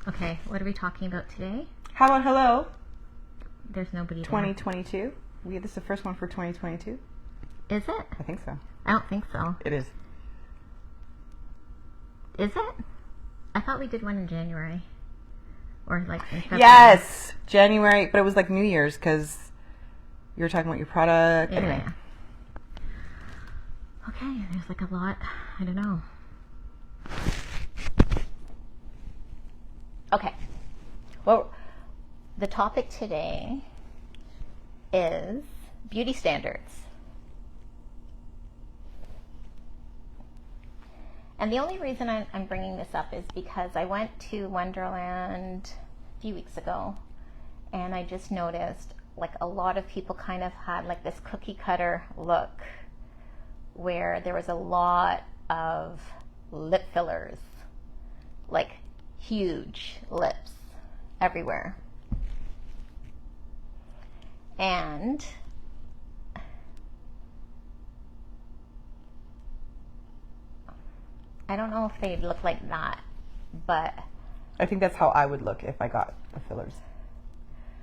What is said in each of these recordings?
Okay, what are we talking about today? How about hello? There's nobody there. 2022. This is the first one for 2022. Is it? I think so. I don't think so. It is. Is it? I thought we did one in January. Or like in February. Yes! January, but it was like New Year's because you were talking about your product. Yeah, Anyway. yeah. Okay, there's like a lot. I don't know. Okay. Well, the topic today is beauty standards. And the only reason I'm bringing this up is because I went to Wonderland a few weeks ago, and I just noticed like a lot of people kind of had like this cookie cutter look where there was a lot of lip fillers, like huge lips everywhere. And I don't know if they'd look like that, but I think that's how I would look if I got the fillers.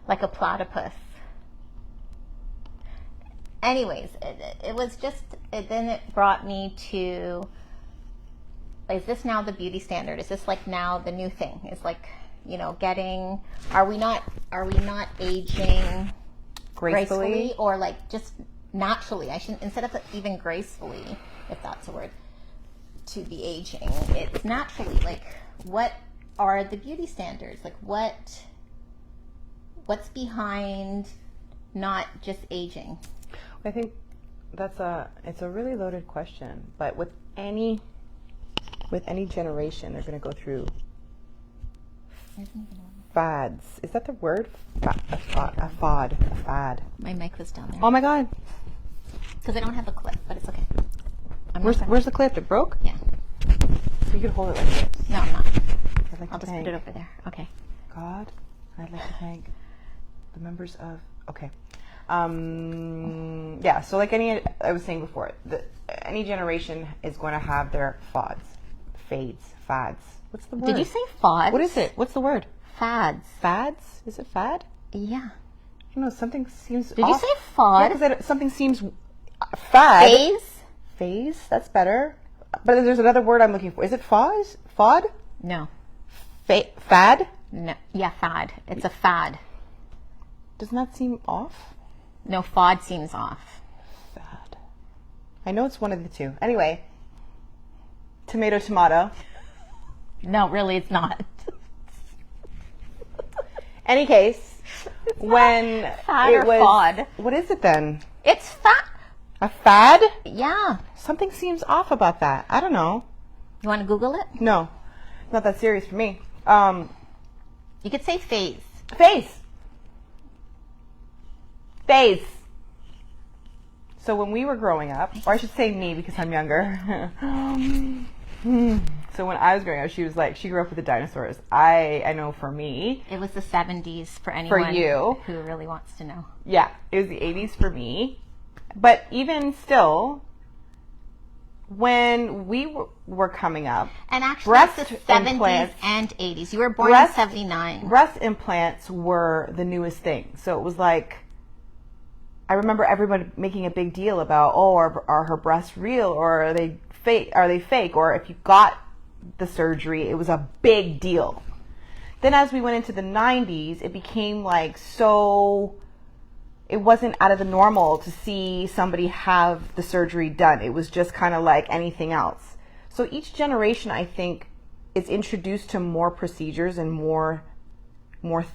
like a platypus. Anyways, it was just, then it brought me to, is this now the beauty standard? Is this like now the new thing? It's like, you know, getting, are we not aging gracefully or like just naturally? I shouldn't, instead of even gracefully, if that's a word, to be aging, it's naturally. Like, what are the beauty standards? Like, what's behind not just aging? I think it's a really loaded question, but with any generation, they're going to go through fads. Is that the word? A fad. My mic was down there. Oh my God. Because I don't have a clip, but it's okay. Where's the clip? It broke? Yeah. So you could hold it like this. No, I'm not. I'll Just put it over there. Okay. God, I'd like to thank the members of. Okay. Yeah. So like I was saying before, any generation is going to have their fads. What's the word? Did you say fads? What is it? What's the word? Fads. Fads? Is it fad? Yeah. I don't know. Something seems. Did you say fad? Yeah, because something seems fad. Phase? That's better. But there's another word I'm looking for. Is it faz? Fad? No. Fad? No. Yeah, fad. It's a fad. Doesn't that seem off? No, fad seems off. Fad. I know it's one of the two. Anyway, tomato. No, really, it's not. Any case, when fad it or was, fad? What is it then? It's fad. A fad? Yeah. Something seems off about that. I don't know. You want to Google it? No, not that serious for me. You could say phase. Phase. So when we were growing up, or I should say me because I'm younger. So when I was growing up, she grew up with the dinosaurs. I know for me. It was the 70s for anyone for you who really wants to know. Yeah, it was the 80s for me. But even still, when we were coming up, and actually it's the 70s and 80s. You were born in 79. Breast implants were the newest thing. So it was like, I remember everybody making a big deal about, are her breasts real or are they fake? Or if you got the surgery, it was a big deal. Then as we went into the 90s, it became like it wasn't out of the normal to see somebody have the surgery done. It was just kind of like anything else. So each generation, I think, is introduced to more procedures and more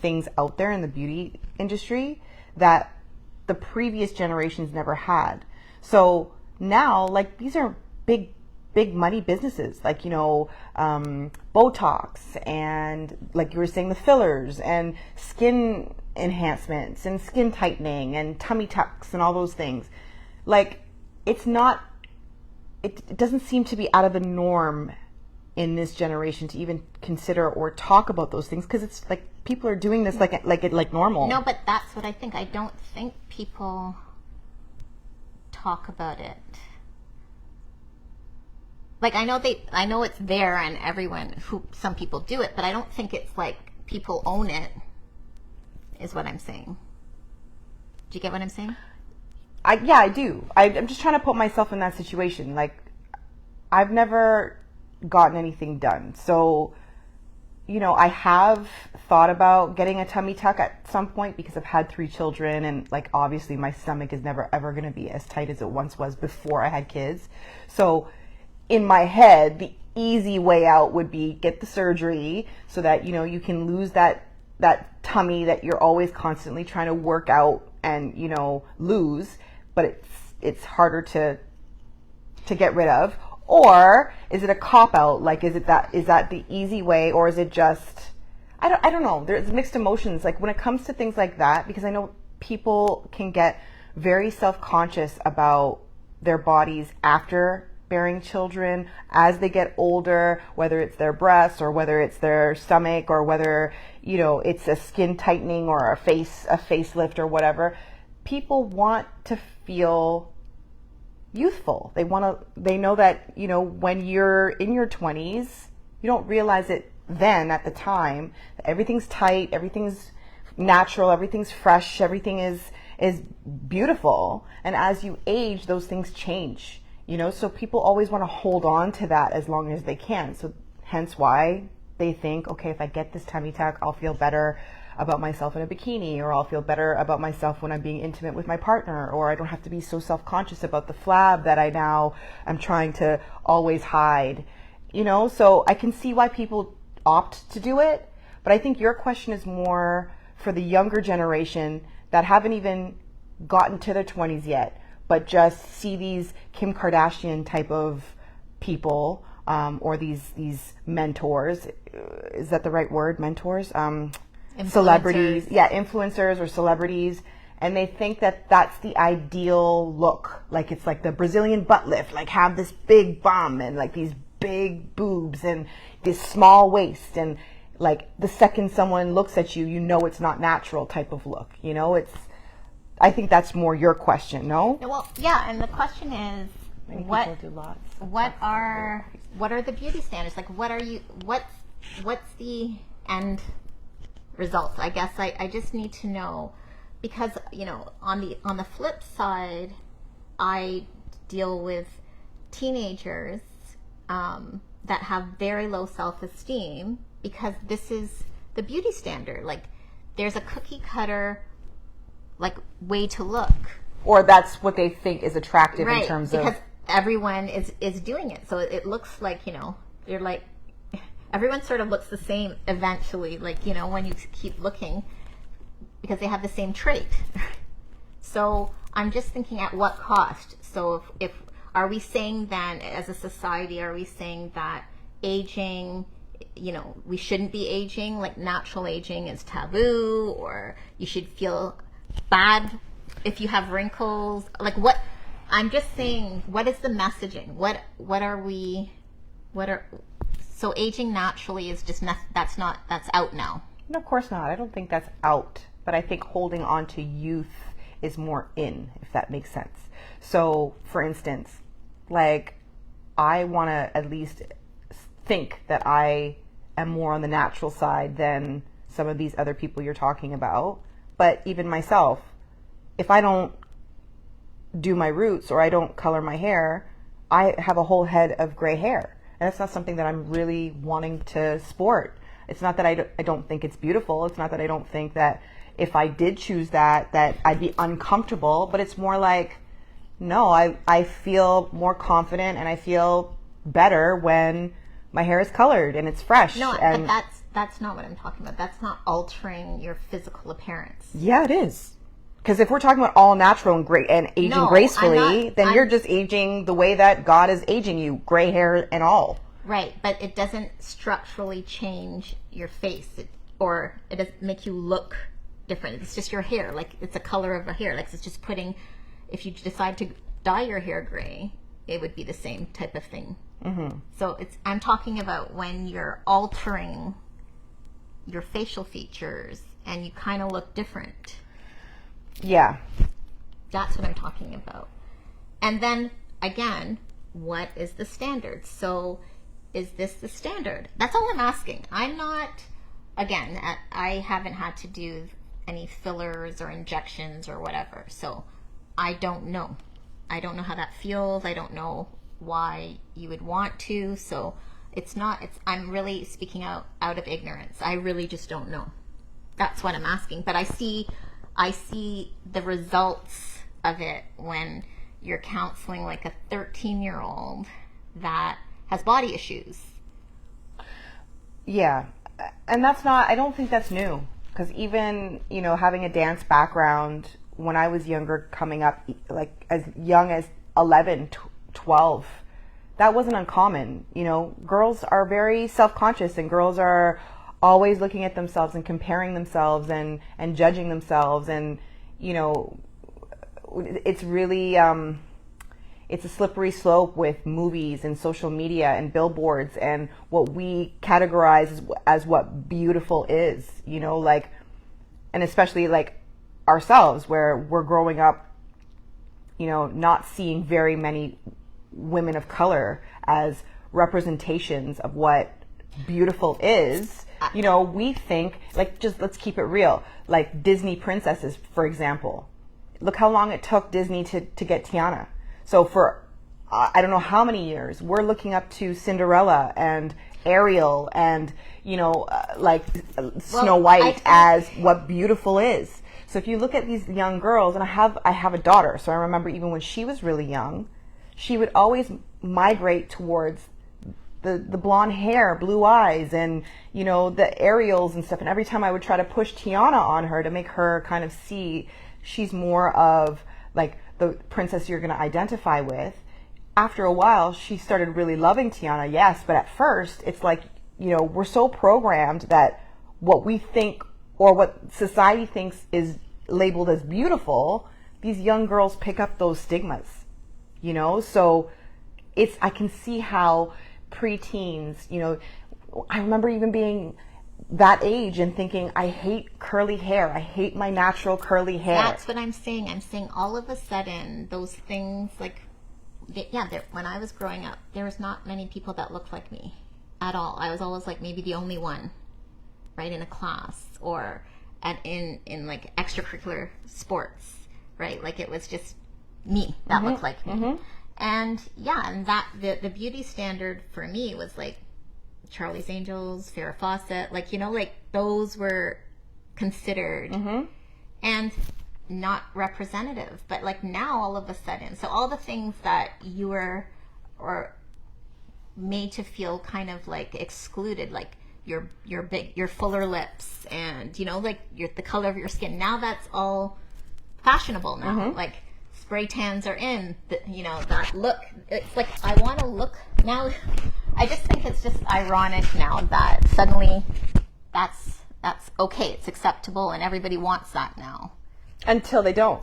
things out there in the beauty industry that the previous generations never had. So now, like, these are big money businesses, like, Botox and, like you were saying, the fillers and skin enhancements and skin tightening and tummy tucks and all those things. Like, it doesn't seem to be out of the norm in this generation to even consider or talk about those things, because it's like people are doing this like normal. No, but that's what I think. I don't think people talk about it. Like I know it's there, and some people do it, but I don't think it's like people own it. Is what I'm saying. Do you get what I'm saying? Yeah, I do. I'm just trying to put myself in that situation. Like, I've never gotten anything done. So, I have thought about getting a tummy tuck at some point because I've had 3 children, and like obviously my stomach is never ever going to be as tight as it once was before I had kids. So in my head, the easy way out would be get the surgery so that, you can lose that tummy that you're always constantly trying to work out and, lose, but it's harder to get rid of. Or is it a cop out? Like, is that the easy way, or is it just, I don't know. There's mixed emotions. Like when it comes to things like that, because I know people can get very self-conscious about their bodies after bearing children as they get older, whether it's their breasts or whether it's their stomach or whether, it's a skin tightening or a facelift or whatever. People want to feel youthful. They know that, when you're in your 20s, you don't realize it then at the time. Everything's tight, everything's natural, everything's fresh, everything is beautiful. And as you age, those things change, so people always want to hold on to that as long as they can. So hence why they think, okay, if I get this tummy tuck, I'll feel better about myself in a bikini, or I'll feel better about myself when I'm being intimate with my partner, or I don't have to be so self-conscious about the flab that I now am trying to always hide, so I can see why people opt to do it. But I think your question is more for the younger generation that haven't even gotten to their 20s yet, but just see these Kim Kardashian type of people, or these mentors. Is that the right word? Mentors? Celebrities, influencers or celebrities, and they think that that's the ideal look. Like it's like the Brazilian butt lift, like have this big bum and like these big boobs and this small waist, and like the second someone looks at you, it's not natural type of look. I think that's more your question, no? Well, yeah, and the question is, what are the beauty standards? Like, what's the end results? I guess I just need to know, because on the flip side, I deal with teenagers that have very low self-esteem because this is the beauty standard. Like there's a cookie cutter like way to look, or that's what they think is attractive, right, in terms because everyone is doing it, so it looks like you're like everyone sort of looks the same eventually, like when you keep looking, because they have the same trait. So I'm just thinking, at what cost? So if are we saying then, as a society, are we saying that aging, we shouldn't be aging, like natural aging is taboo, or you should feel bad if you have wrinkles? Like what? I'm just saying, what is the messaging? So aging naturally is just that's out now. No, of course not. I don't think that's out, but I think holding on to youth is more in, if that makes sense. So, for instance, like I want to at least think that I am more on the natural side than some of these other people you're talking about. But even myself, if I don't do my roots or I don't color my hair, I have a whole head of gray hair. And that's not something that I'm really wanting to sport. It's not that I don't think it's beautiful. It's not that I don't think that if I did choose that I'd be uncomfortable. But it's more like, no, I feel more confident and I feel better when my hair is colored and it's fresh. No, but that's not what I'm talking about. That's not altering your physical appearance. Yeah, it is. Because if we're talking about all natural and great and aging gracefully, then you're just aging the way that God is aging you, gray hair and all. Right, but it doesn't structurally change your face, or it doesn't make you look different. It's just your hair, like it's a color of a hair. Like it's just putting, if you decide to dye your hair gray, it would be the same type of thing. Mm-hmm. So I'm talking about when you're altering your facial features and you kind of look different. Yeah. That's what I'm talking about. And then, again, what is the standard? So is this the standard? That's all I'm asking. I'm not, again, I haven't had to do any fillers or injections or whatever. So I don't know. I don't know how that feels. I don't know why you would want to. So I'm really speaking out of ignorance. I really just don't know. That's what I'm asking. But I see the results of it when you're counseling like a 13-year-old that has body issues. Yeah. And I don't think that's new. Because even, having a dance background, when I was younger, coming up, like as young as 11, 12, that wasn't uncommon. Girls are very self-conscious, and girls are always looking at themselves and comparing themselves and judging themselves. And, it's really, it's a slippery slope with movies and social media and billboards and what we categorize as what beautiful is, and especially like ourselves, where we're growing up, not seeing very many women of color as representations of what beautiful is. We think, like, just let's keep it real, like Disney princesses, for example. Look how long it took Disney to get Tiana. So for I don't know how many years, we're looking up to Cinderella and Ariel and, Snow White as what beautiful is. So if you look at these young girls, and I have a daughter, so I remember even when she was really young, she would always migrate towards the blonde hair, blue eyes, and, the Ariels and stuff. And every time I would try to push Tiana on her to make her kind of see she's more of like the princess you're going to identify with, after a while, she started really loving Tiana, yes. But at first, it's like, we're so programmed that what we think or what society thinks is labeled as beautiful, these young girls pick up those stigmas, So I can see how preteens, I remember even being that age and thinking, I hate curly hair. I hate my natural curly hair. That's what I'm saying. I'm saying all of a sudden, those things, like, when I was growing up, there was not many people that looked like me at all. I was always like maybe the only one, right, in a class or in like extracurricular sports, right? Like it was just me that looked like me. Mm-hmm. And that the beauty standard for me was like Charlie's Angels, Farrah Fawcett, like, like those were considered and not representative. But like now all of a sudden, so all the things that you were or made to feel kind of like excluded, like your fuller lips and, like the color of your skin, now that's all fashionable now. Like spray tans are in, that look. It's like, I want to look now. I just think it's just ironic now that suddenly that's okay. It's acceptable and everybody wants that now. Until they don't.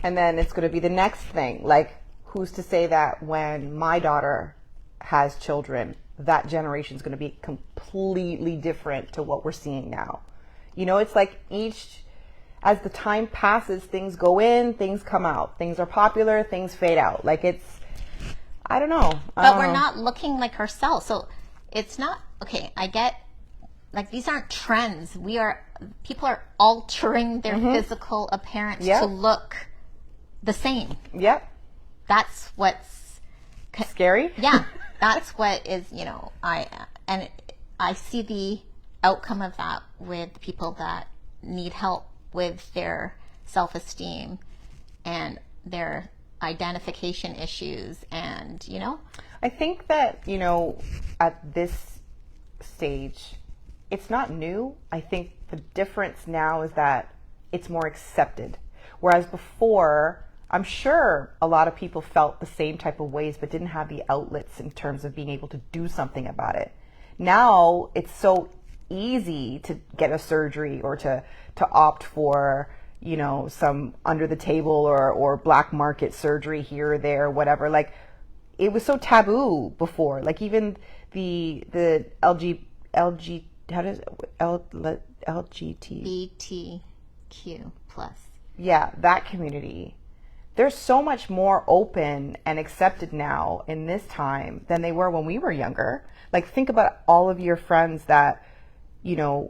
And then it's going to be the next thing. Like, who's to say that when my daughter has children, that generation is going to be completely different to what we're seeing now. It's like as the time passes, things go in, things come out. Things are popular, things fade out. Like I don't know. But we're not looking like ourselves. So it's not, okay, I get, like, these aren't trends. People are altering their physical appearance to look the same. Yep. That's what's scary. Yeah. That's what is, I see the outcome of that with people that need help with their self-esteem and their identification issues and, I think that, at this stage, it's not new. I think the difference now is that it's more accepted. Whereas before, I'm sure a lot of people felt the same type of ways but didn't have the outlets in terms of being able to do something about it. Now it's so easy to get a surgery or to opt for, some under the table or black market surgery here or there, whatever. Like, it was so taboo before. Like, even the LGBTQ plus. Yeah, that community. they're so much more open and accepted now in this time than they were when we were younger. Like, think about all of your friends that, you know,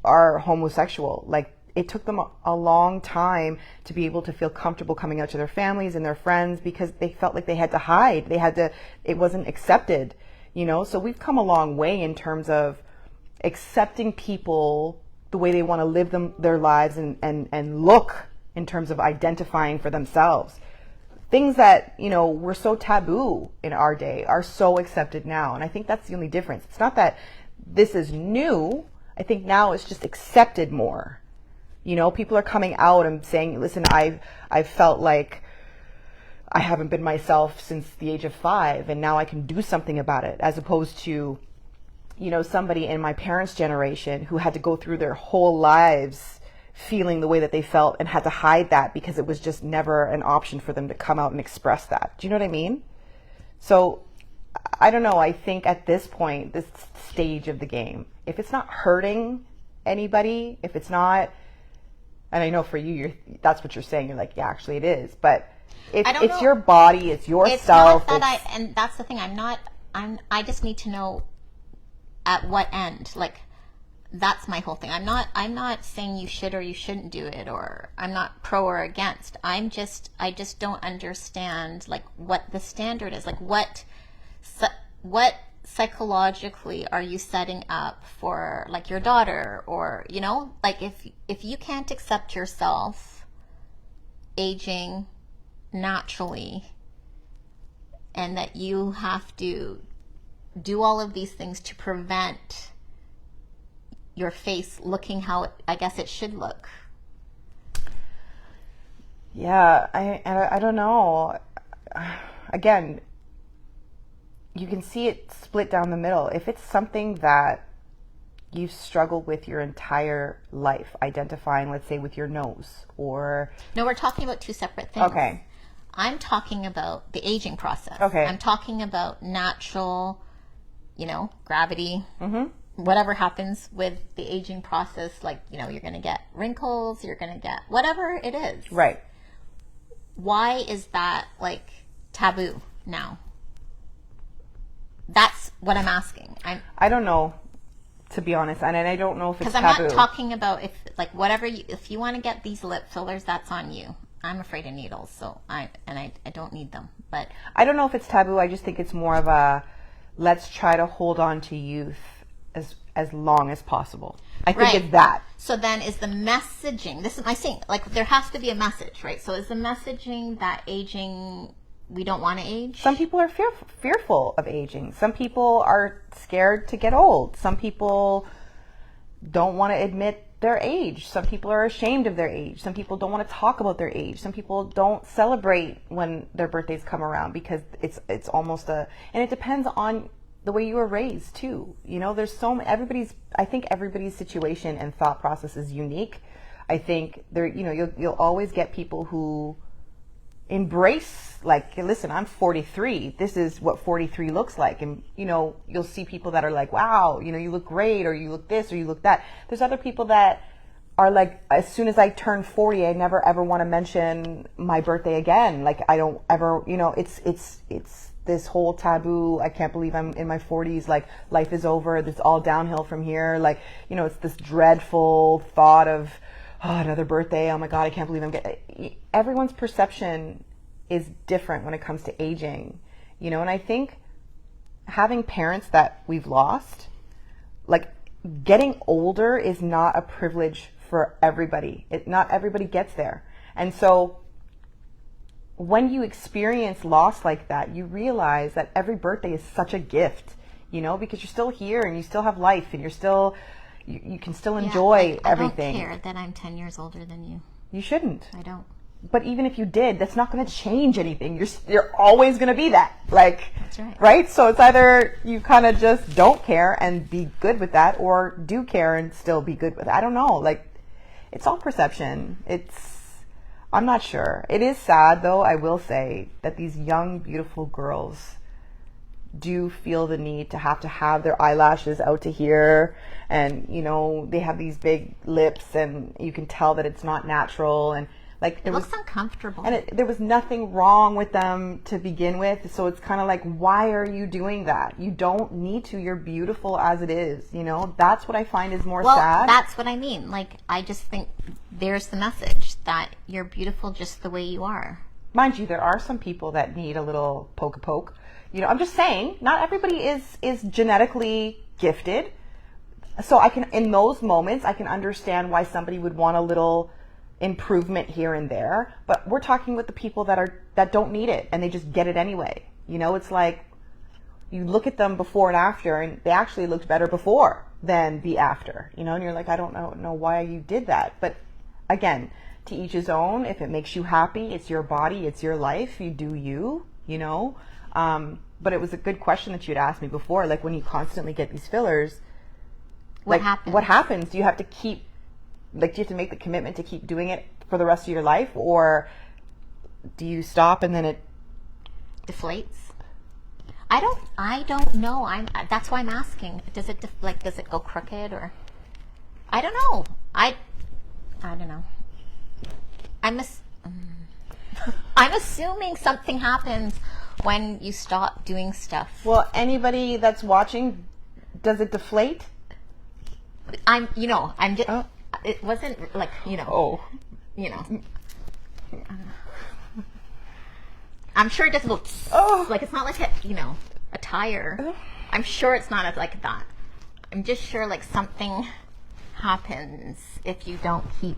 are homosexual. Like, it took them a long time to be able to feel comfortable coming out to their families and their friends, because they felt like they had to hide. It wasn't accepted, you know? So we've come a long way in terms of accepting people the way they want to live their lives and look in terms of identifying for themselves. Things that, you know, were so taboo in our day are so accepted now. And I think that's the only difference. It's not that this is new. I think now it's just accepted more. You know, people are coming out and saying, listen, I've felt like I haven't been myself since the age of 5, and now I can do something about it, as opposed to, you know, somebody in my parents' generation who had to go through their whole lives feeling the way that they felt and had to hide that because it was just never an option for them to come out and express that. Do you know what I mean? So I don't know. I think at this point, this stage of the game, if it's not hurting anybody, if it's not, and I know for you, that's what you're saying. You're like, yeah, actually it is. But if it's your body, it's yourself. It's not that and that's the thing. I just need to know at what end. Like, that's my whole thing. I'm not saying you should or you shouldn't do it, or I'm not pro or against. I just don't understand, like, what the standard is. Like, what psychologically are you setting up for, like, your daughter, or, you know, like, if you can't accept yourself aging naturally, and that you have to do all of these things to prevent your face looking how I guess it should look. Yeah, I don't know. Again, you can see it split down the middle. If it's something that you've struggled with your entire life, identifying, let's say, with your nose, or... No, we're talking about two separate things. Okay. I'm talking about the aging process. Okay. I'm talking about natural, you know, gravity, whatever happens with the aging process. Like, you know, you're going to get wrinkles, you're going to get whatever it is. Right. Why is that, like, taboo now? That's what I'm asking. I don't know, to be honest, and I don't know if it's taboo. Because I'm not talking about if you want to get these lip fillers, that's on you. I'm afraid of needles, so I don't need them. But I don't know if it's taboo. I just think it's more of a, let's try to hold on to youth as long as possible. I think it's that. So then is the messaging, this is my thing, like, there has to be a message, right? So is the messaging that aging, we don't want to age? Some people are fearful of aging. Some people are scared to get old. Some people don't want to admit their age. Some people are ashamed of their age. Some people don't want to talk about their age. Some people don't celebrate when their birthdays come around because it's almost and it depends on the way you were raised too. You know, there's I think everybody's situation and thought process is unique. I think you'll always get people who embrace, like, listen, I'm 43. This is what 43 looks like. And, you know, you'll see people that are like, wow, you know, you look great, or you look this, or you look that. There's other people that are like, as soon as I turn 40, I never ever want to mention my birthday again. Like, I don't ever, you know, it's this whole taboo. I can't believe I'm in my 40s. Like, life is over. It's all downhill from here. Like, you know, it's this dreadful thought of, oh, another birthday. Oh my God, I can't believe I'm getting... Everyone's perception is different when it comes to aging, you know, and I think having parents that we've lost, like, getting older is not a privilege for everybody. Not everybody gets there. And so when you experience loss like that, you realize that every birthday is such a gift, you know, because you're still here and you still have life and you're still... You can still enjoy everything. I don't care that I'm 10 years older than you. You shouldn't. I don't. But even if you did, that's not going to change anything. You're always going to be that. Like, that's right. Right? So it's either you kind of just don't care and be good with that, or do care and still be good with it. I don't know. Like, it's all perception. I'm not sure. It is sad, though, I will say, that these young, beautiful girls do feel the need to have their eyelashes out to here, and, you know, they have these big lips and you can tell that it's not natural. And Like It looks uncomfortable. and there was nothing wrong with them to begin with. So it's kind of like, why are you doing that? You don't need to. You're beautiful as it is. You know, that's what I find is more sad. That's what I mean. Like, I just think there's the message that you're beautiful just the way you are. Mind you, there are some people that need a little poke. You know, I'm just saying, not everybody is genetically gifted. So I can, in those moments, I can understand why somebody would want a little improvement here and there. But we're talking with the people that don't need it and they just get it anyway. You know, it's like you look at them before and after, and they actually looked better before than the after. You know, and you're like, I don't know why you did that. But again, to each his own. If it makes you happy, it's your body, it's your life. You do you. You know. But it was a good question that you'd asked me before. Like, when you constantly get these fillers, What happens? What happens? Do you have to keep, like, do you have to make the commitment to keep doing it for the rest of your life, or do you stop and then it deflates? I don't know. That's why I'm asking. Does it does it go crooked, or I don't know. I don't know. I'm assuming something happens when you stop doing stuff. Well, anybody that's watching, does it deflate? I'm just. Oh. It wasn't like, Oh. I'm sure it doesn't go. Oh. Like, it's not like a tire. I'm sure it's not like that. I'm just sure like something happens if you don't keep.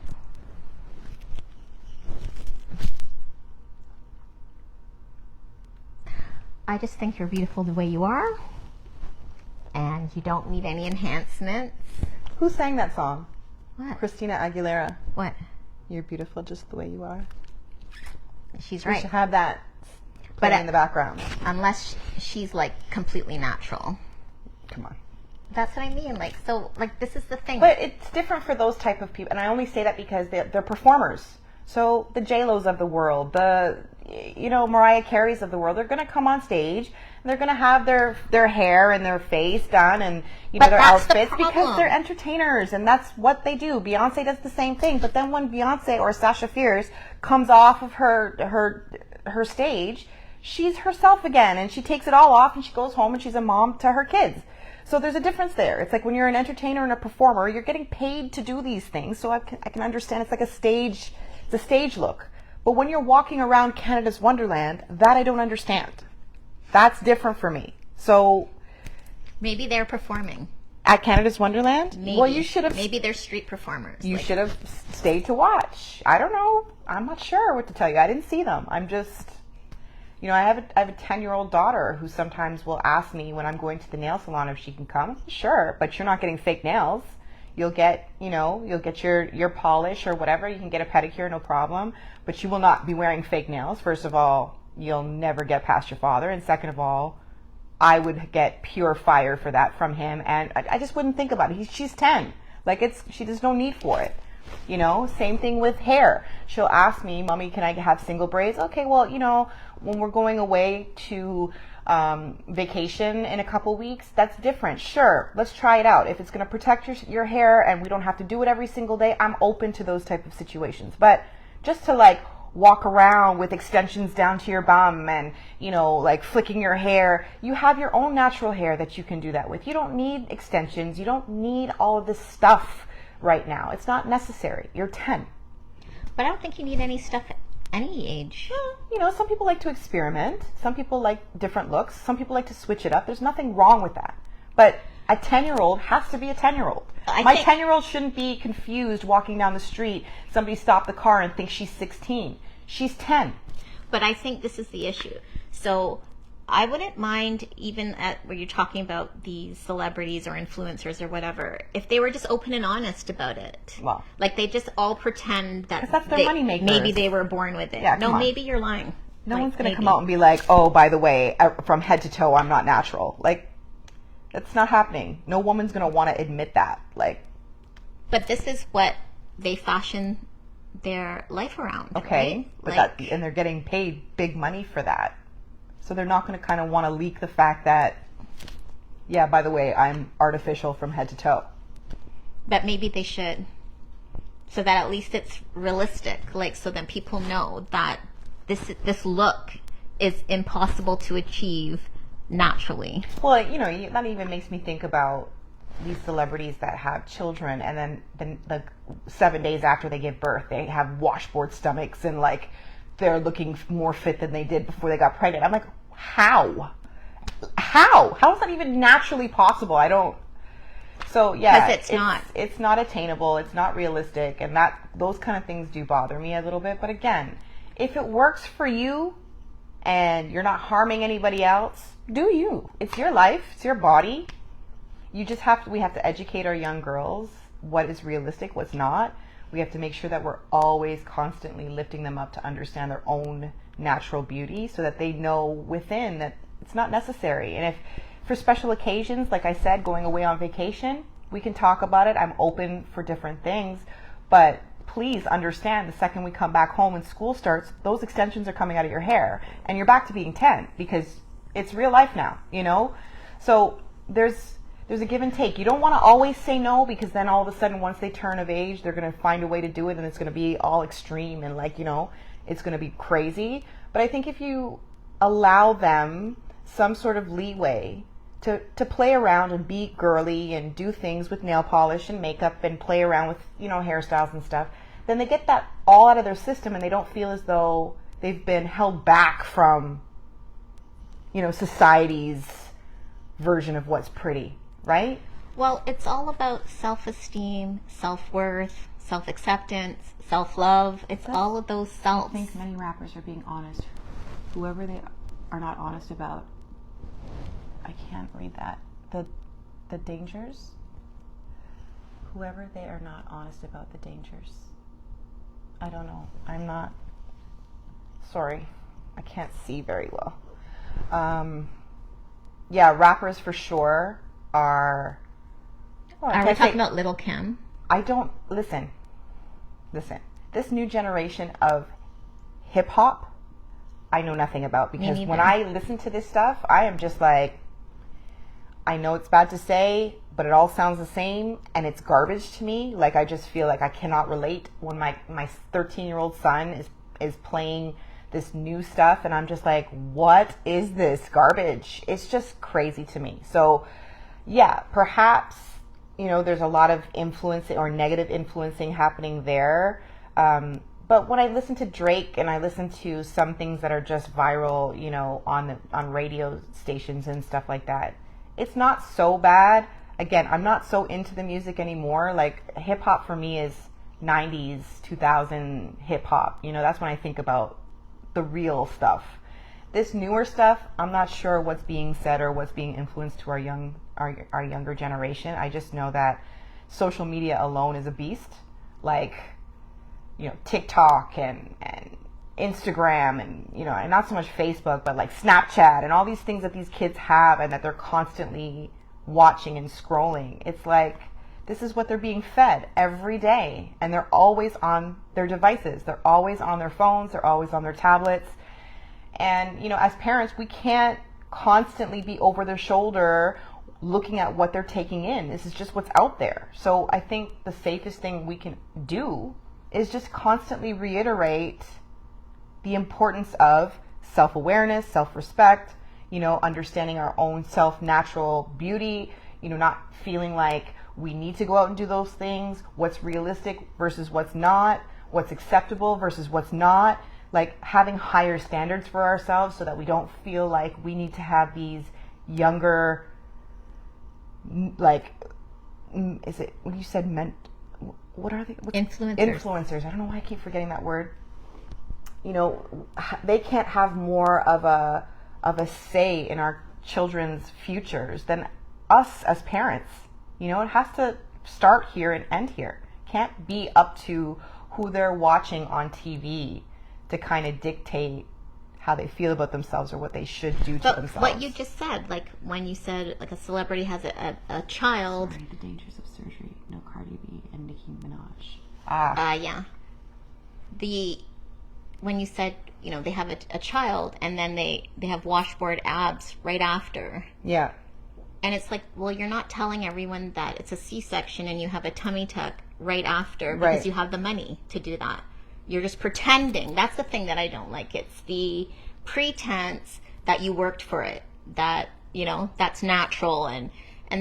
I just think you're beautiful the way you are, and you don't need any enhancements. Who sang that song? What? Christina Aguilera. What? You're beautiful just the way you are. She's We right. should have that playing in the background. Unless she's like completely natural. Come on. That's what I mean. Like, so, like, this is the thing. But it's different for those type of people, and I only say that because they're performers. So the J-Los of the world, the Mariah Careys of the world, they're going to come on stage and they're going to have their hair and their face done and their outfits because they're entertainers and that's what they do. Beyonce does the same thing, but then when Beyonce or Sasha Fierce comes off of her stage, she's herself again and she takes it all off and she goes home and she's a mom to her kids. So there's a difference there. It's like when you're an entertainer and a performer, you're getting paid to do these things. So I can understand it's like a stage look. But when you're walking around Canada's Wonderland, that I don't understand. That's different for me. So maybe they're performing at Canada's Wonderland. Maybe. Well, you should have. Maybe they're street performers. You should have stayed to watch. I don't know. I'm not sure what to tell you. I didn't see them. I'm just. I have a 10-year-old daughter who sometimes will ask me when I'm going to the nail salon if she can come. Sure, but you're not getting fake nails. You'll get, your polish or whatever. You can get a pedicure, no problem. But you will not be wearing fake nails. First of all, you'll never get past your father. And second of all, I would get pure fire for that from him. And I just wouldn't think about it. She's 10. She there's no need for it. Same thing with hair. She'll ask me, Mommy, can I have single braids? Okay, well, when we're going away to vacation in a couple weeks, that's different. Sure, let's try it out. If it's going to protect your hair and we don't have to do it every single day, I'm open to those type of situations. But just to walk around with extensions down to your bum and, flicking your hair, you have your own natural hair that you can do that with. You don't need extensions. You don't need all of this stuff right now. It's not necessary. You're 10. But I don't think you need any stuff at any age. Some people like to experiment. Some people like different looks. Some people like to switch it up. There's nothing wrong with that. But a 10-year-old has to be a 10-year-old. My 10-year-old shouldn't be confused walking down the street. Somebody stopped the car and thinks she's 16. She's 10. But I think this is the issue. So I wouldn't mind, even at where you're talking about these celebrities or influencers or whatever, if they were just open and honest about it. Well, they just all pretend that that's their money makers. Maybe they were born with it. Yeah, no, maybe you're lying. No one's going to come out and be like, oh, by the way, from head to toe, I'm not natural. That's not happening. No woman's going to want to admit that. But this is what they fashion their life around. Okay, right? But and they're getting paid big money for that. So they're not going to kind of want to leak the fact that, yeah, by the way, I'm artificial from head to toe. But maybe they should. so that at least it's realistic, like, so that people know that this look is impossible to achieve naturally. Well, that even makes me think about these celebrities that have children, and then the 7 days after they give birth, they have washboard stomachs, and like they're looking more fit than they did before they got pregnant. I'm like, how is that even naturally possible? I don't. So yeah, it's not attainable, it's not realistic, and those kind of things do bother me a little bit. But again, if it works for you and you're not harming anybody else, do you. It's your life, it's your body. We have to educate our young girls what is realistic, what's not. We have to make sure that we're always constantly lifting them up to understand their own natural beauty, so that they know within that it's not necessary. And if for special occasions, like I said, going away on vacation, we can talk about it. I'm open for different things, but please understand, the second we come back home and school starts, those extensions are coming out of your hair and you're back to being 10, because it's real life now, So there's a give and take. You don't want to always say no, because then all of a sudden, once they turn of age, they're going to find a way to do it, and it's going to be all extreme, and it's going to be crazy. But I think if you allow them some sort of leeway to play around and be girly and do things with nail polish and makeup and play around with, hairstyles and stuff, then they get that all out of their system, and they don't feel as though they've been held back from, society's version of what's pretty, right? Well, it's all about self-esteem, self-worth, self-acceptance, self-love. It's all of those selves. I think many rappers are being honest. Whoever they are not honest about, I can't read that. The dangers. Whoever they are not honest about the dangers. I don't know. I'm not. Sorry, I can't see very well. Yeah, rappers for sure are. Are we talking about Little Kim? I don't listen. This new generation of hip hop, I know nothing about, because when I listen to this stuff, I am just like, I know it's bad to say, but it all sounds the same, and it's garbage to me. Like, I just feel like I cannot relate when my 13-year-old son is playing this new stuff, and I'm just like, what is this garbage? It's just crazy to me. So yeah, perhaps, there's a lot of influencing or negative influencing happening there. But when I listen to Drake and I listen to some things that are just viral, on radio stations and stuff like that, it's not so bad. Again, I'm not so into the music anymore. Like, hip hop for me is 90s, 2000 hip hop. That's when I think about the real stuff. This newer stuff, I'm not sure what's being said or what's being influenced to our younger generation. I just know that social media alone is a beast. Like, TikTok and Instagram and, and not so much Facebook, but like Snapchat and all these things that these kids have and that they're constantly watching and scrolling. It's like, this is what they're being fed every day, and they're always on their devices. They're always on their phones. They're always on their tablets. And, as parents, we can't constantly be over their shoulder looking at what they're taking in. This is just what's out there. So I think the safest thing we can do is just constantly reiterate the importance of self-awareness, self-respect, understanding our own self-natural beauty, not feeling like we need to go out and do those things, what's realistic versus what's not, what's acceptable versus what's not, like having higher standards for ourselves so that we don't feel like we need to have these younger, like, is it, when you said what are they? Influencers. I don't know why I keep forgetting that word. They can't have more of a say in our children's futures than us as parents. It has to start here and end here. Can't be up to who they're watching on TV to kind of dictate how they feel about themselves or what they should do to themselves. What you just said, like when you said like a celebrity has a child. Sorry, the dangers of surgery. No Cardi B and Nicki Minaj. Yeah. When you said, they have a child and then they have washboard abs right after. Yeah. And it's like, well, you're not telling everyone that it's a C-section and you have a tummy tuck right after because Right. you have the money to do that. You're just pretending. That's the thing that I don't like. It's the pretense that you worked for it, that, that's natural. And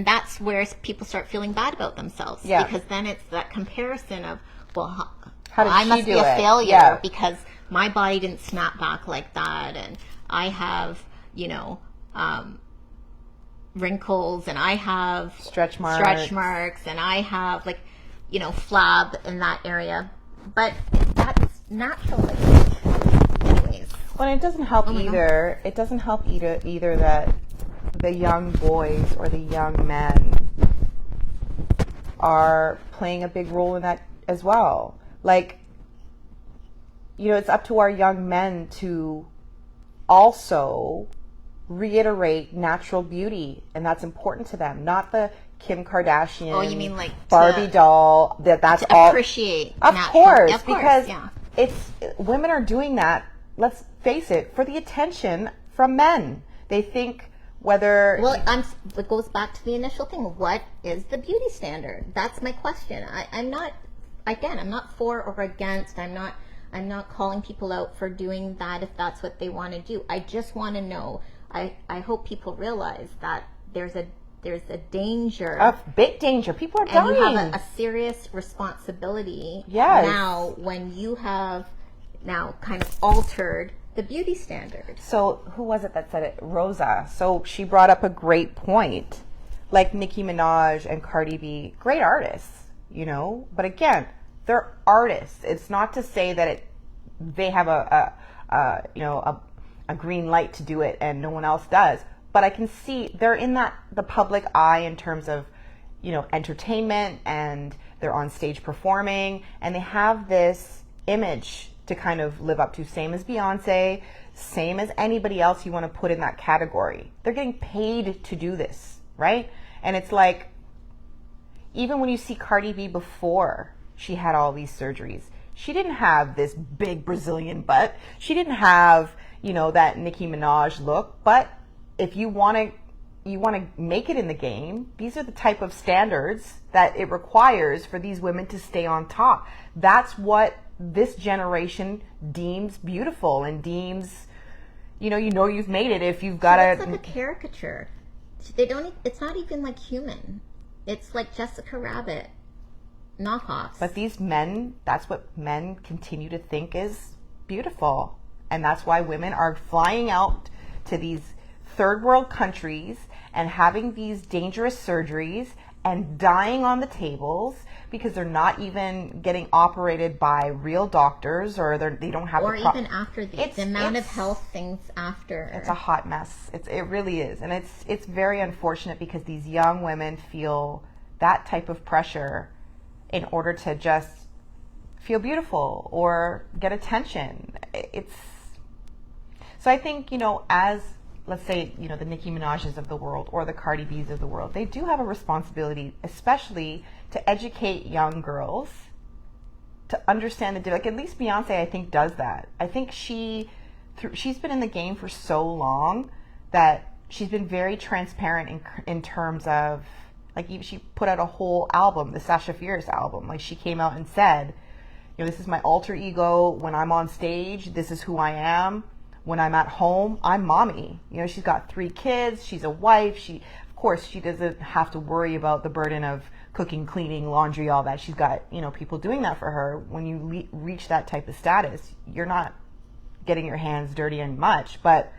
that's where people start feeling bad about themselves. Yeah. Because then it's that comparison of, well, How did I she must do be a it? failure Yeah. because my body didn't snap back like that. And I have, wrinkles, and I have Stretch marks. and I have flab in that area. But that's natural. Anyways. Well, it doesn't help either. It doesn't help either that the young boys or the young men are playing a big role in that as well. Like, it's up to our young men to also reiterate natural beauty, and that's important to them, not the Kim Kardashian, Oh, you mean like Barbie doll, that's to all appreciate of natural. course, Of course, because yeah. it's women are doing that, let's face it, for the attention from men. They think whether it goes back to the initial thing. What is the beauty standard? That's my question. I'm not for or against. I'm not calling people out for doing that if that's what they want to do. I just want to know. I hope people realize that there's a danger, a big danger. People are dying. And you have a serious responsibility. Yes. Now, when you have kind of altered the beauty standard. So who was it that said it? Rosa. So she brought up a great point. Like Nicki Minaj and Cardi B, great artists, But again, they're artists. It's not to say that they have a green light to do it and no one else does. But I can see they're in the public eye in terms of, entertainment, and they're on stage performing, and they have this image to kind of live up to, same as Beyonce, same as anybody else you want to put in that category. They're getting paid to do this, right? And it's like, even when you see Cardi B before she had all these surgeries, she didn't have this big Brazilian butt. She didn't have, that Nicki Minaj look. But if you want to make it in the game, these are the type of standards that it requires for these women to stay on top. That's what this generation deems beautiful and deems, you've made it if you've got It's like a caricature. It's not even like human. It's like Jessica Rabbit knockoffs. But these men, that's what men continue to think is beautiful. And that's why women are flying out to these third world countries and having these dangerous surgeries and dying on the tables because they're not even getting operated by real doctors, or they don't have even after the amount of health things after. It's a hot mess. It really is. And it's very unfortunate because these young women feel that type of pressure in order to just feel beautiful or get attention. So I think, as, let's say, the Nicki Minaj's of the world or the Cardi B's of the world, they do have a responsibility, especially to educate young girls to understand at least Beyonce, I think, does that. I think she's been in the game for so long that she's been very transparent in terms of, even she put out a whole album, the Sasha Fierce album. She came out and said, this is my alter ego. When I'm on stage, this is who I am. When I'm at home, I'm mommy. She's got 3 kids. She's a wife. Of course, she doesn't have to worry about the burden of cooking, cleaning, laundry, all that. She's got, people doing that for her. When you reach that type of status, you're not getting your hands dirty and much. But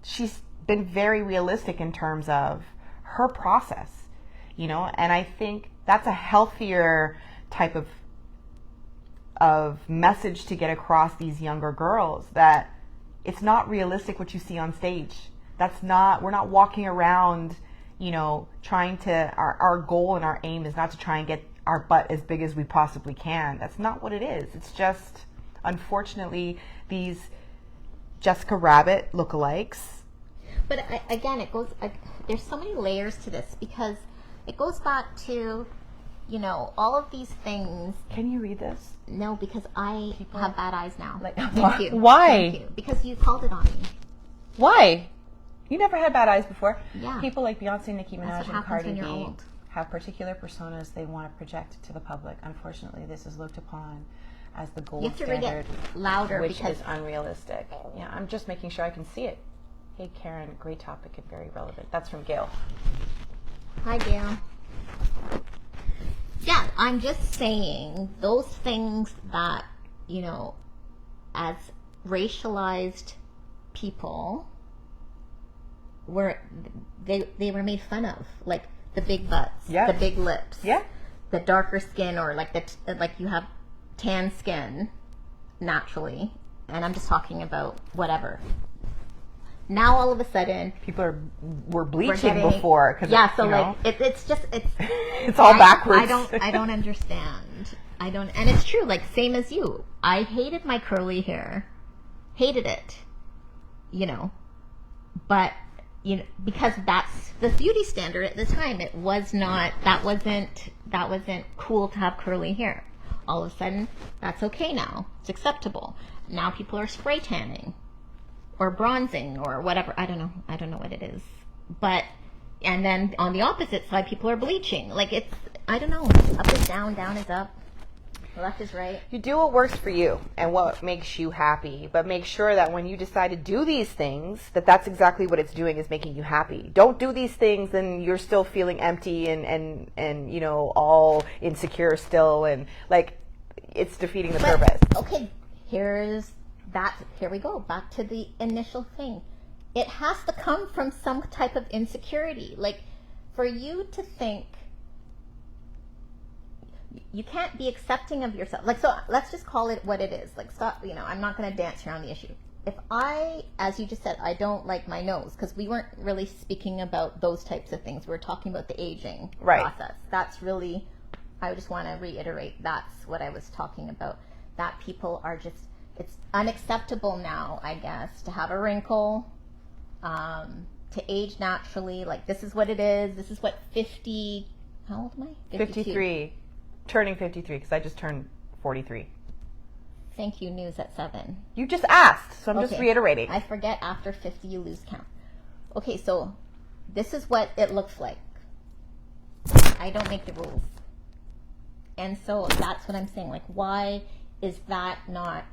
she's been very realistic in terms of her process, and I think that's a healthier type of message to get across these younger girls, that it's not realistic what you see on stage. We're not walking around, trying to, our goal and our aim is not to try and get our butt as big as we possibly can. That's not what it is. It's just, unfortunately, these Jessica Rabbit lookalikes. But again, there's so many layers to this, because it goes back to, all of these things. Can you read this? No, because I have bad eyes now. Thank you. Why? Thank you. Because you called it on me. Why? You never had bad eyes before. Yeah. People like Beyonce, Nicki Minaj, That's what and happens Cardi when you're B. old. have particular personas they want to project to the public. Unfortunately, this is looked upon as the gold You have to read standard, it louder which because is unrealistic. Yeah, I'm just making sure I can see it. Hey, Karen, great topic and very relevant. That's from Gail. Hi, Gail. Yeah, I'm just saying those things that, you know, as racialized people they were made fun of, like the big butts, the big lips, the darker skin, or like like you have tan skin naturally, and I'm just talking about whatever. Now all of a sudden, people were bleaching before. Yeah, so like it's just it's all backwards. I don't understand. And it's true. Like same as you, I hated my curly hair, hated it, you know, but you know, because that's the beauty standard at the time. It was not. That wasn't cool to have curly hair. All of a sudden, that's okay now. It's acceptable. Now people are spray tanning or bronzing or whatever. I don't know what it is. But, and then on the opposite side, people are bleaching. Like it's, I don't know. Up is down, down is up, left is right. You do what works for you and what makes you happy, but make sure that when you decide to do these things, that's exactly what it's doing, is making you happy. Don't do these things and you're still feeling empty and you know, all insecure still, and like it's defeating the purpose. Okay, here we go, back to the initial thing. It has to come from some type of insecurity. Like, for you to think, you can't be accepting of yourself. Like, so let's just call it what it is. Like, stop, you know, I'm not going to dance around the issue. If I, as you just said, I don't like my nose, because we weren't really speaking about those types of things. We were talking about the aging process. That's really, I just want to reiterate, that's what I was talking about. That people are just, it's unacceptable now, I guess, to have a wrinkle, to age naturally. Like, this is what it is. This is what 50, how old am I? 53. Turning 53, because I just turned 43. Thank you, news at 7. You just asked, so I'm just reiterating. I forget after 50 you lose count. Okay, so this is what it looks like. I don't make the rules. And so that's what I'm saying. Like, why is that not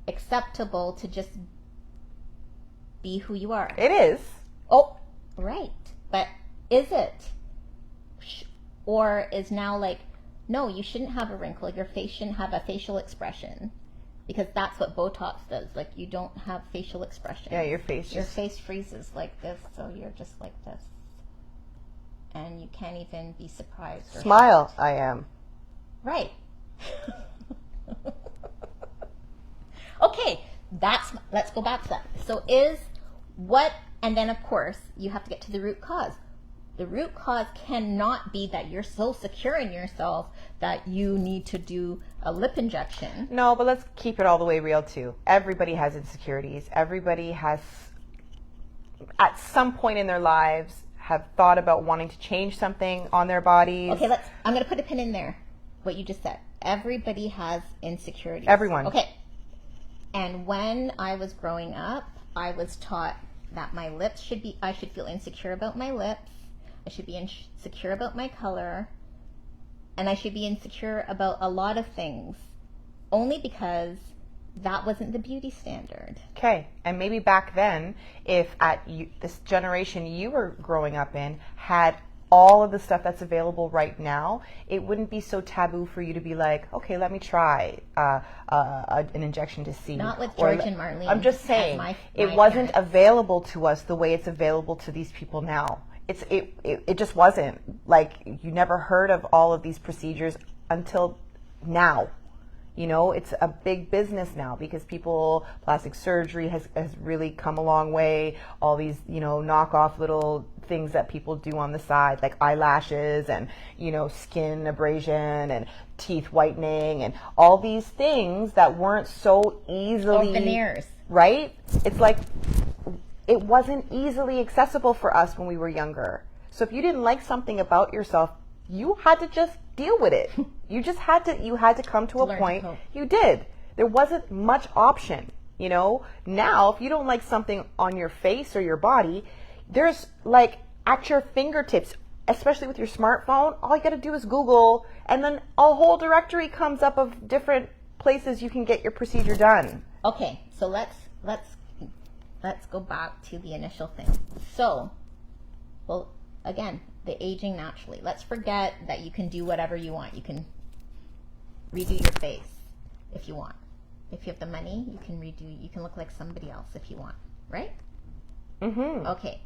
acceptable to just be who you are? It is. Oh, right. But is it? Or is now like, no, you shouldn't have a wrinkle. Your face shouldn't have a facial expression, because that's what Botox does. Like, you don't have facial expression. Yeah, your face freezes like this, so you're just like this, and you can't even be surprised. Smile, I am. Right. Okay, let's go back to that. So and then of course you have to get to the root cause. The root cause cannot be that you're so secure in yourself that you need to do a lip injection. No, but let's keep it all the way real too. Everybody has insecurities. Everybody has, at some point in their lives, have thought about wanting to change something on their bodies. Okay, I'm going to put a pin in there, what you just said. Everybody has insecurities. Everyone. Okay. And when I was growing up, I was taught that my lips I should feel insecure about my lips. I should be insecure about my color, and I should be insecure about a lot of things, only because that wasn't the beauty standard. Okay, and maybe back then, if this generation you were growing up in had all of the stuff that's available right now, it wouldn't be so taboo for you to be like, okay, let me try an injection to see. Not with George and Marlene. I'm just saying, it wasn't available to us the way it's available to these people now. It just wasn't. Like, you never heard of all of these procedures until now. You know, it's a big business now because plastic surgery has really come a long way. All these, you know, knockoff little things that people do on the side, like eyelashes and, you know, skin abrasion and teeth whitening and all these things that weren't so easily... Or veneers. Right? It's like, it wasn't easily accessible for us when we were younger. So if you didn't like something about yourself, you had to just deal with it. You had to come to a point. You did. There wasn't much option, you know? Now, if you don't like something on your face or your body, there's like at your fingertips especially with your smartphone, all you got to do is Google, and then a whole directory comes up of different places you can get your procedure done. Okay, so let's go back to the initial thing. So, well, again, the aging naturally. Let's forget that you can do whatever you want. You can redo your face if you want. If you have the money, you can look like somebody else if you want, right? Mm-hmm. Okay.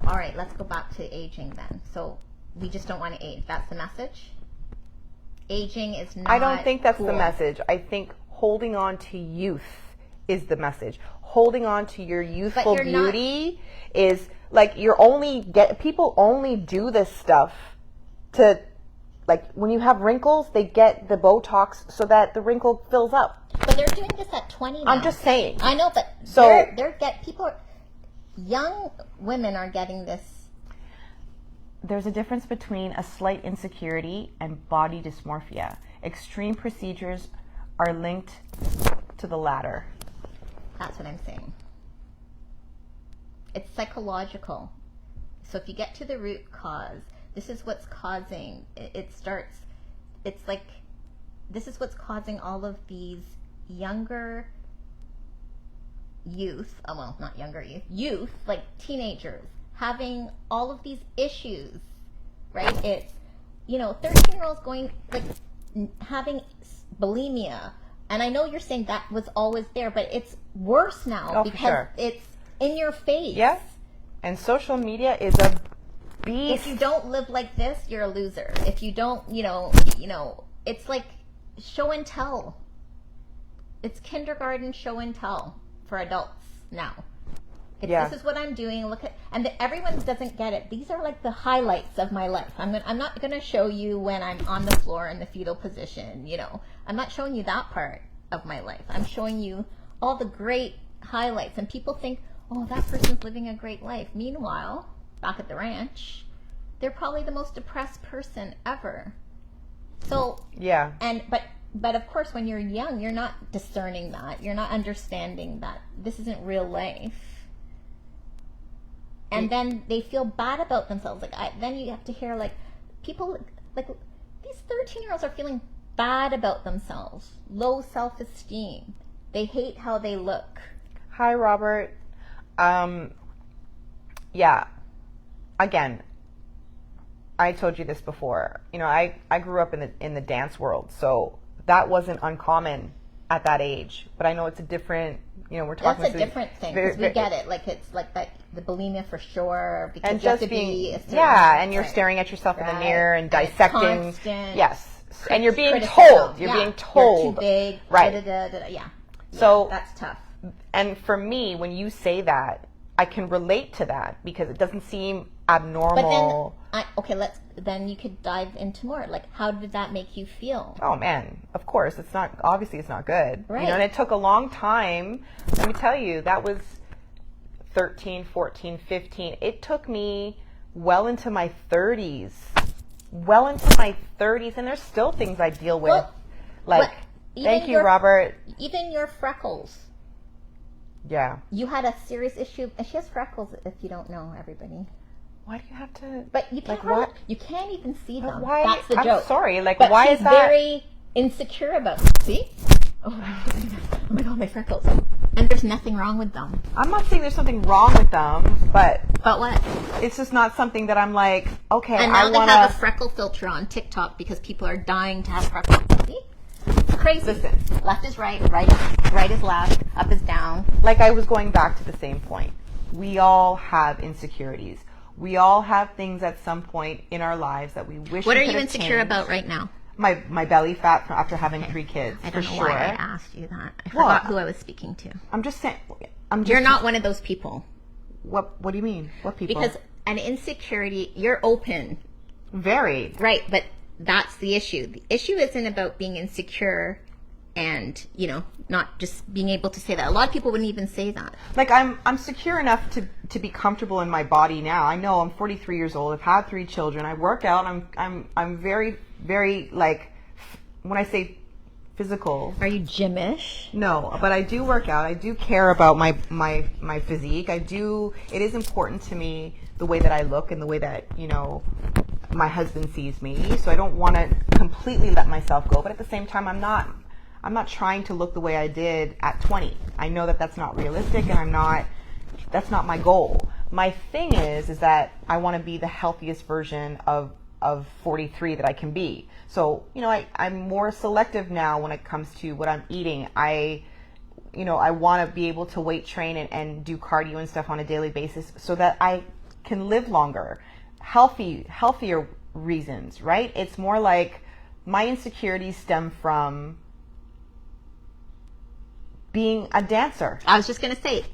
All right, let's go back to aging then. So we just don't want to age. That's the message? Aging is not I don't think that's cool. the message. I think holding on to youth is the message. Holding on to your youthful beauty is like people only do this stuff to, like, when you have wrinkles, they get the Botox so that the wrinkle fills up. But they're doing this at 20 now. I'm just saying. I know, but so young women are getting this. There's a difference between a slight insecurity and body dysmorphia. Extreme procedures are linked to the latter. That's what I'm saying. It's psychological. So if you get to the root cause, this is what's causing, this is what's causing all of these younger youth, not younger youth, like teenagers, having all of these issues, right? It's, 13-year-olds going, like, having bulimia. And I know you're saying that was always there, but it's worse now because it's in your face. Yes. And social media is a beast. If you don't live like this, you're a loser. If you don't, it's like show and tell. It's kindergarten show and tell for adults now. This is what I'm doing. Look at, and everyone doesn't get it. These are like the highlights of my life. I'm not going to show you when I'm on the floor in the fetal position. I'm not showing you that part of my life. I'm showing you all the great highlights. And people think, oh, that person's living a great life. Meanwhile, back at the ranch, they're probably the most depressed person ever. So yeah. But of course, when you're young, you're not discerning that. You're not understanding that this isn't real life. And then they feel bad about themselves. Then you have to hear, like, people, like, these 13-year-olds are feeling bad about themselves. Low self-esteem. They hate how they look. Hi, Robert. Yeah. Again, I told you this before. I grew up in the dance world, so that wasn't uncommon at that age. But I know it's a different, we're talking. That's a different thing, because we get it. Like, it's like that, the bulimia for sure. Because and you have just to being, be and you're staring at yourself in the mirror and dissecting. Constant. Yes. And you're being criticism. told. You're being told. You're too big. Right. Yeah. So that's tough. And for me, when you say that, I can relate to that because it doesn't seem abnormal. But then you could dive into more. Like, how did that make you feel? Oh man, of course, it's not good. Right. And it took a long time. Let me tell you, that was 13, 14, 15. It took me well into my 30s. And there's still things I deal with. Thank you, Robert. Even your freckles. Yeah. You had a serious issue. And she has freckles, if you don't know, everybody. Why do you have to? But you can't. You can't even see them. Why? That's the joke. I'm sorry. Like, but why she's is that? very insecure about them. See? Oh my God, my freckles. And there's nothing wrong with them. I'm not saying there's something wrong with them, but what? It's just not something that I'm like, okay, and now they have a freckle filter on TikTok because people are dying to have freckles. See? It's crazy. Listen. Left is right is left, up is down. Like, I was going back to the same point. We all have insecurities. We all have things at some point in our lives that we wish. What are you insecure about right now? My belly fat after having 3 kids. I don't know sure. why I asked you that. I forgot who I was speaking to. I'm just saying. You're not one of those people. What do you mean? What people? Because an insecurity, you're open. Very. Right, but that's the issue. The issue isn't about being insecure and, not just being able to say that. A lot of people wouldn't even say that. Like, I'm secure enough to be comfortable in my body now. I know I'm 43 years old. I've had 3 children. I work out. I'm very, very, like, when I say physical. Are you gymish? No, but I do work out. I do care about my physique. It is important to me the way that I look and the way that, you know, my husband sees me. So I don't want to completely let myself go, but at the same time, I'm not trying to look the way I did at 20. I know that that's not realistic, and that's not my goal. My thing is that I want to be the healthiest version of 43 that I can be. So, you know, I'm more selective now when it comes to what I'm eating. I want to be able to weight train and do cardio and stuff on a daily basis so that I can live longer. Healthier reasons, right? It's more like my insecurities stem from being a dancer. I was just going to say,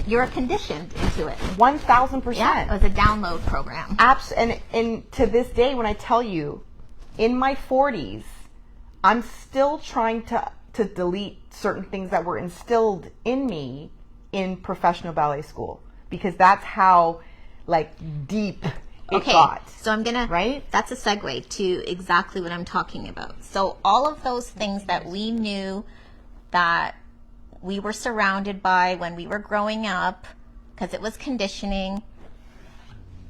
you're conditioned into it. 1,000%. Yeah, it was a download program. And to this day, when I tell you, in my 40s, I'm still trying to delete certain things that were instilled in me in professional ballet school, because that's how deep it got. So I'm gonna, right? That's a segue to exactly what I'm talking about. So all of those things that we knew that we were surrounded by when we were growing up, because it was conditioning,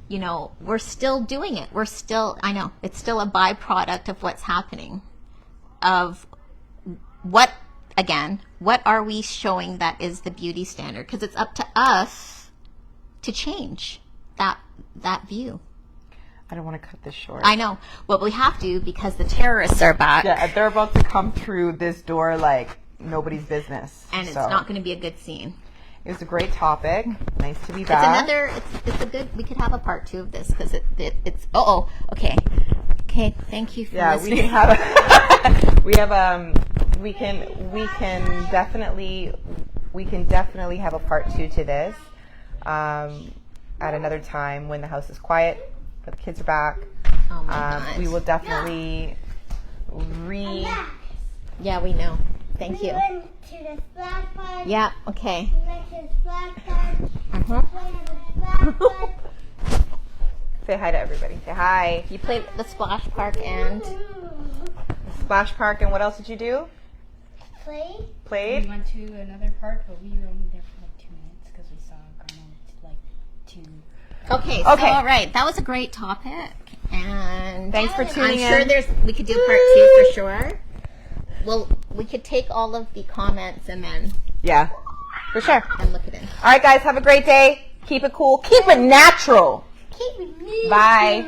you know, we're still doing it. I know, it's still a byproduct of what's happening. Of what are we showing that is the beauty standard? Because it's up to us to change that view. I don't want to cut this short. I know. Well, we have to, because the terrorists are back. Yeah, they're about to come through this door like nobody's business. And it's not going to be a good scene. It was a great topic. Nice to be back. It's a good, we could have a part 2 of this, because it's, okay, thank you for listening. We can definitely have a part 2 to this, at another time when the house is quiet, but the kids are back. Oh my God. We will definitely Yeah, we know. Thank you. We went to the splash park. Yeah, okay. We went to the splash park. Uh-huh. We went to the splash park. Say hi to everybody. Say hi. You played at the splash park and Splash park, and what else did you do? Play. We Played? went to another park, but we were only there for 2 minutes because we saw Garnet 2. Okay, Okay. all right. That was a great topic. And Thanks for tuning I'm sure in. we could do part 2 for sure. Well, we could take all of the comments and then Yeah, for sure. look at it. All right, guys, have a great day. Keep it cool. Keep it natural. Keep it moving. Bye.